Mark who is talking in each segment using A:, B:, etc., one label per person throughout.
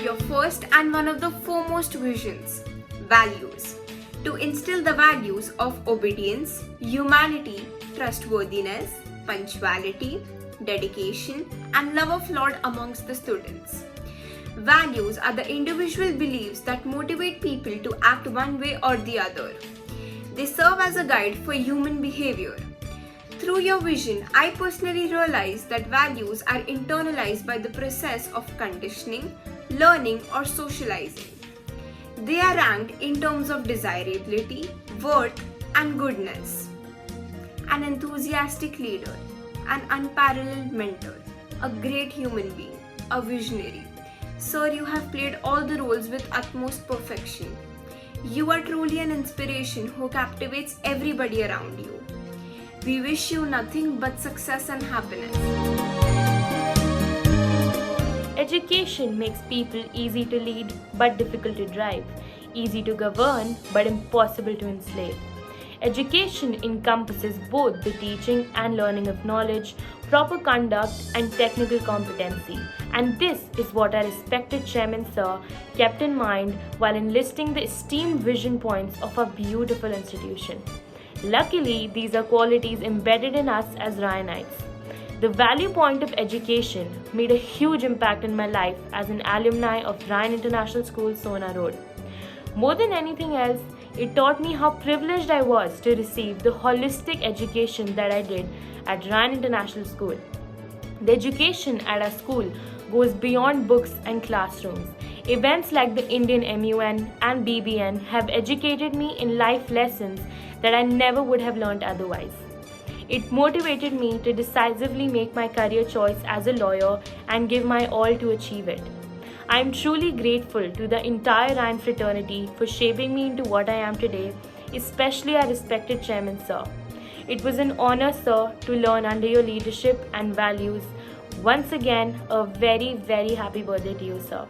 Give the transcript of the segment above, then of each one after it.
A: Your first and one of the foremost visions, values. To instill the values of obedience, humanity, trustworthiness, punctuality, dedication, and love of Lord amongst the students. Values are the individual beliefs that motivate people to act one way or the other. They serve as a guide for human behavior. Through your vision, I personally realized that values are internalized by the process of conditioning, learning, or socializing. They are ranked in terms of desirability, worth, and goodness. An enthusiastic leader, an unparalleled mentor, a great human being, a visionary. Sir, you have played all the roles with utmost perfection. You are truly an inspiration who captivates everybody around you. We wish you nothing but success and happiness.
B: Education makes people easy to lead but difficult to drive, easy to govern but impossible to enslave. Education encompasses both the teaching and learning of knowledge, proper conduct, and technical competency. And this is what our respected Chairman Sir kept in mind while enlisting the esteemed vision points of our beautiful institution. Luckily, these are qualities embedded in us as Ryanites. The value point of education made a huge impact in my life as an alumni of Ryan International School, Sona Road. More than anything else, it taught me how privileged I was to receive the holistic education that I did at Ryan International School. The education at our school goes beyond books and classrooms. Events like the Indian MUN and BBN have educated me in life lessons that I never would have learned otherwise. It motivated me to decisively make my career choice as a lawyer and give my all to achieve it. I am truly grateful to the entire Ryan fraternity for shaping me into what I am today, especially our respected Chairman Sir. It was an honor, sir, to learn under your leadership and values. Once again, a very, very happy birthday to you, sir.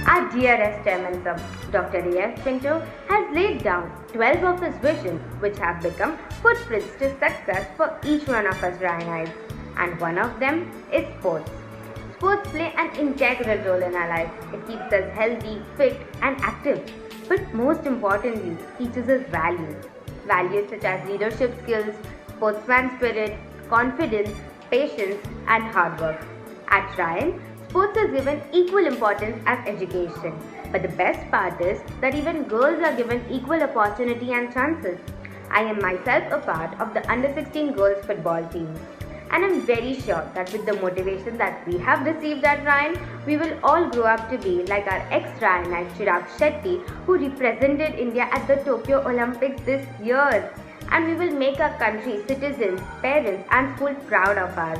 C: Our DRS Chairman Sir, Dr. A.F. Pinto, has laid down 12 of his visions which have become footprints to success for each one of us Ryanites. And one of them is sports. Sports play an integral role in our life. It keeps us healthy, fit, and active. But most importantly, teaches us values. Values such as leadership skills, sportsman spirit, confidence, patience, and hard work. At Ryan, sports is given equal importance as education. But the best part is that even girls are given equal opportunity and chances. I am myself a part of the Under 16 girls football team. And I'm very sure that with the motivation that we have received at Ryan, we will all grow up to be like our ex-Ryanite Chirag Shetty, who represented India at the Tokyo Olympics this year. And we will make our country, citizens, parents and school proud of us.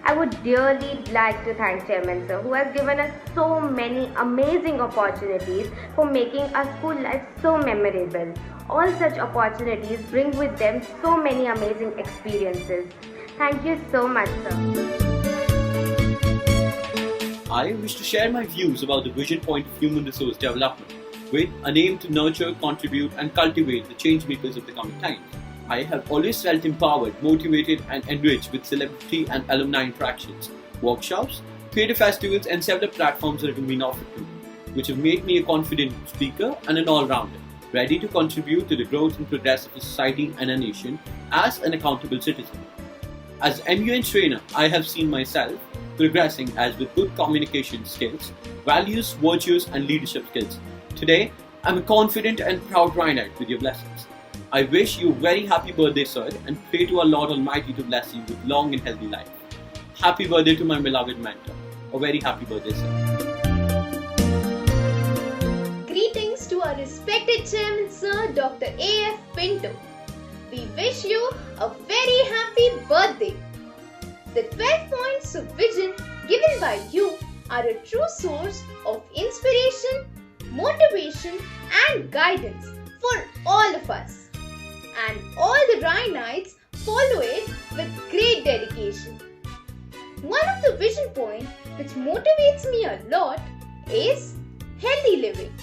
C: I would dearly like to thank Chairman Sir, who has given us so many amazing opportunities for making our school life so memorable. All such opportunities bring with them so many amazing experiences. Thank you so much, sir.
D: I wish to share my views about the vision point of human resource development with an aim to nurture, contribute and cultivate the change makers of the coming times. I have always felt empowered, motivated and enriched with celebrity and alumni interactions, workshops, creative festivals and several platforms that have been offered to me, which have made me a confident speaker and an all-rounder, ready to contribute to the growth and progress of a society and a nation as an accountable citizen. As MUN trainer, I have seen myself progressing as with good communication skills, values, virtues and leadership skills. Today, I'm a confident and proud Ryanite with your blessings. I wish you a very happy birthday, sir, and pray to our Lord Almighty to bless you with long and healthy life. Happy birthday to my beloved mentor. A very happy birthday, sir.
E: Greetings to our respected Chairman Sir, Dr. A.F. Pinto. We wish you a very happy birthday. The 12 points of vision given by you are a true source of inspiration, motivation and guidance for all of us. And all the Ryanites follow it with great dedication. One of the vision points which motivates me a lot is healthy living.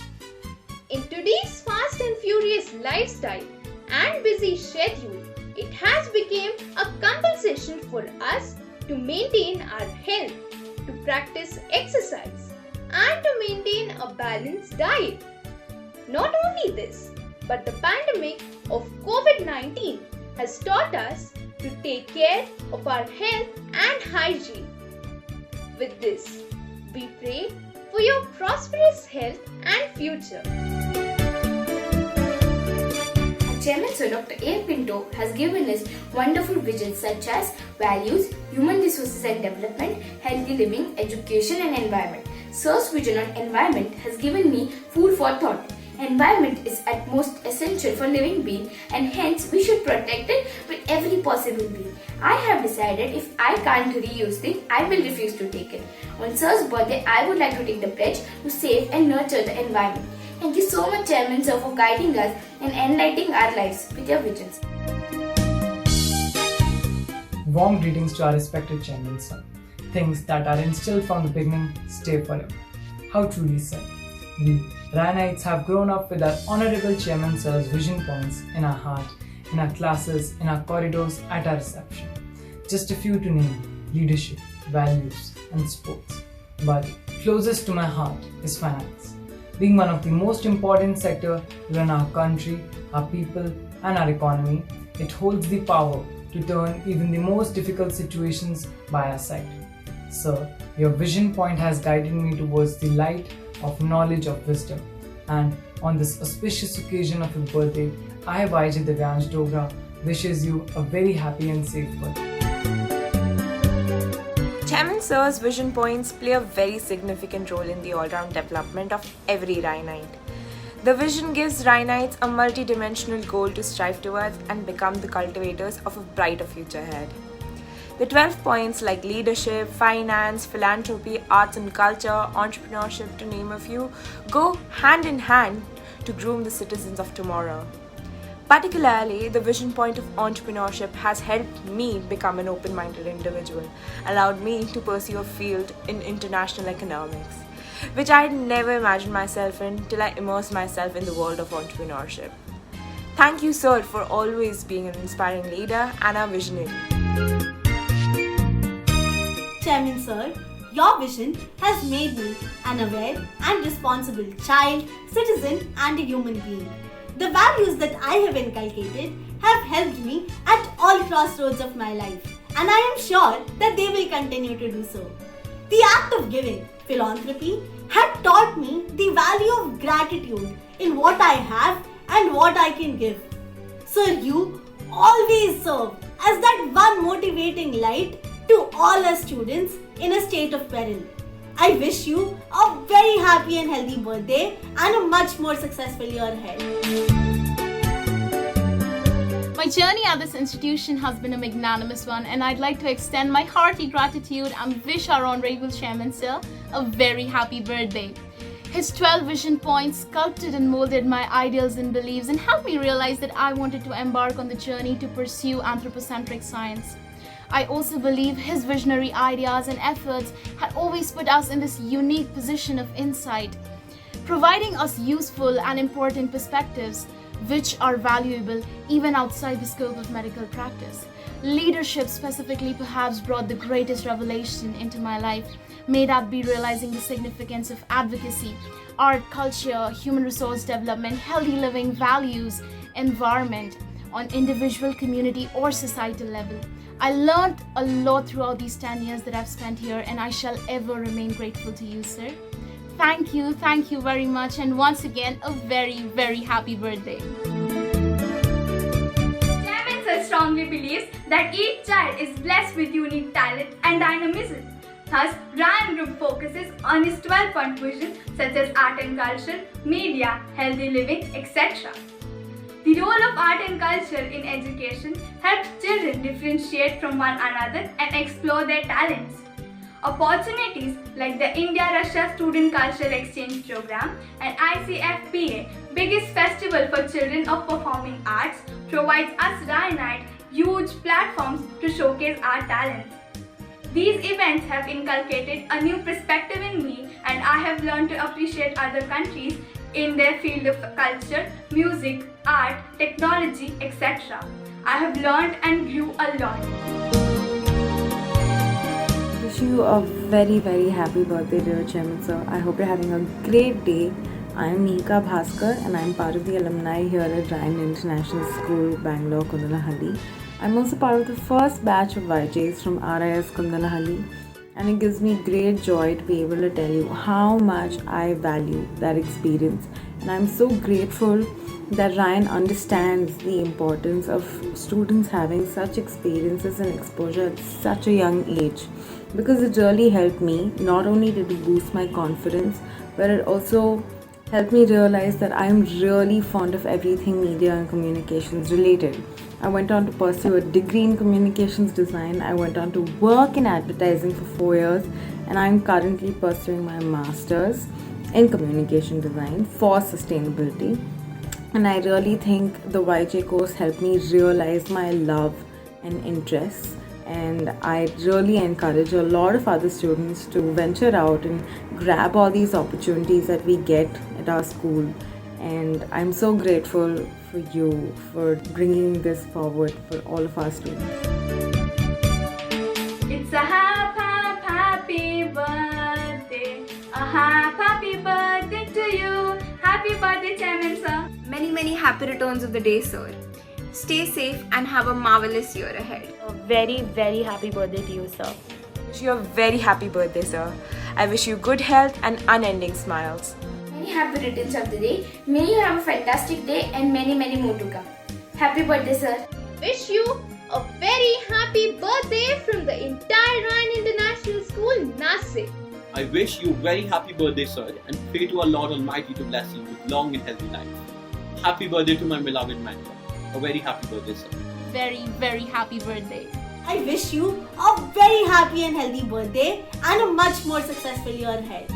E: In today's fast and furious lifestyle and busy schedule, it has become a compulsion for us to maintain our health, to practice exercise, and to maintain a balanced diet. Not only this, but the pandemic of COVID-19 has taught us to take care of our health and hygiene. With this, we pray for your prosperous health and future.
F: Chairman Sir Dr. A. Pinto has given us wonderful visions such as values, human resources and development, healthy living, education and environment. Sir's vision on environment has given me food for thought. Environment is at most essential for living being and hence we should protect it with every possible means. I have decided if I can't reuse things, I will refuse to take it. On Sir's birthday, I would like to take the pledge to save and nurture the environment. Thank you so much, Chairman Sir, for guiding us and enlightening our lives with your visions.
G: Warm greetings to our respected Chairman Sir. Things that are instilled from the beginning stay forever. How truly said. We Ryanite have grown up with our Honorable Chairman Sir's vision points in our heart, in our classes, in our corridors, at our reception. Just a few to name: leadership, values, and sports. But closest to my heart is finance. Being one of the most important sectors to run our country, our people, and our economy, it holds the power to turn even the most difficult situations by our side. Sir, your vision point has guided me towards the light of knowledge of wisdom. And on this auspicious occasion of your birthday, I, Vaijay Divyansh Dogra, wishes you a very happy and safe birthday.
H: Chairman Sir's vision points play a very significant role in the all-round development of every Ryanite. The vision gives Ryanites a multi-dimensional goal to strive towards and become the cultivators of a brighter future ahead. The 12 points like leadership, finance, philanthropy, arts and culture, entrepreneurship to name a few, go hand in hand to groom the citizens of tomorrow. Particularly, the vision point of entrepreneurship has helped me become an open-minded individual, allowed me to pursue a field in international economics, which I had never imagined myself in till I immersed myself in the world of entrepreneurship. Thank you, sir, for always being an inspiring leader and a visionary.
I: Chairman Sir, your vision has made me an aware and responsible child, citizen and a human being. The values that I have inculcated have helped me at all crossroads of my life and I am sure that they will continue to do so. The act of giving, philanthropy, had taught me the value of gratitude in what I have and what I can give. Sir, you always serve as that one motivating light to all our students in a state of peril. I wish you a very happy and healthy birthday and a much more successful year ahead.
J: My journey at this institution has been a magnanimous one and I'd like to extend my hearty gratitude and wish our Honorable Chairman Sir a very happy birthday. His 12 vision points sculpted and molded my ideals and beliefs and helped me realize that I wanted to embark on the journey to pursue anthropocentric science. I also believe his visionary ideas and efforts had always put us in this unique position of insight, providing us useful and important perspectives which are valuable even outside the scope of medical practice. Leadership specifically perhaps brought the greatest revelation into my life. May that be realizing the significance of advocacy, art, culture, human resource development, healthy living, values, environment on individual, community or societal level. I learned a lot throughout these 10 years that I've spent here and I shall ever remain grateful to you, sir. Thank you very much and once again a very, very happy birthday.
K: Chairman Sir strongly believes that each child is blessed with unique talent and dynamism. Thus, Ryan Group focuses on his 12-point vision such as art and culture, media, healthy living, etc. The role of art and culture in education helps children differentiate from one another and explore their talents. Opportunities like the India-Russia Student Cultural Exchange Program and ICFPA, biggest festival for children of performing arts, provides us Ryanite huge platforms to showcase our talents. These events have inculcated a new perspective in me and I have learned to appreciate other countries' in their field of culture, music, art, technology, etc. I have learned and grew a lot.
L: Wish you a very, very happy birthday, dear Chairman Sir. I hope you're having a great day. I am Mihika Bhaskar and I am part of the alumni here at Ryan International School, Bangalore, Kundalahalli. I'm also part of the first batch of YJs from RIS Kundalahalli, and it gives me great joy to be able to tell you how much I value that experience. And I'm so grateful that Ryan understands the importance of students having such experiences and exposure at such a young age, because it really helped me. Not only did it boost my confidence, but it also helped me realize that I'm really fond of everything media and communications related. I went on to pursue a degree in communications design. I went on to work in advertising for 4 years, and I'm currently pursuing my master's in communication design for sustainability. And I really think the YJ course helped me realize my love and interests. And I really encourage a lot of other students to venture out and grab all these opportunities that we get at our school. And I'm so grateful for you for bringing this forward for all of our students.
K: It's a happy birthday. A happy birthday to you. Happy birthday, Chairman Sir.
A: Many happy returns of the day, sir. Stay safe and have a marvelous year ahead.
B: A very, very happy birthday to you, sir.
H: Wish you a very happy birthday, sir. I wish you good health and unending smiles.
F: Many happy returns of the day. May you have a fantastic day and many, many more to come. Happy birthday, sir.
E: Wish you a very happy birthday from the entire Ryan International School, Nasik.
D: I wish you a very happy birthday, sir, and pray to our Lord Almighty to bless you with long and healthy life. Happy birthday to my beloved mentor. A very happy birthday, sir.
J: Very, very happy birthday.
I: I wish you a very happy and healthy birthday and a much more successful year ahead.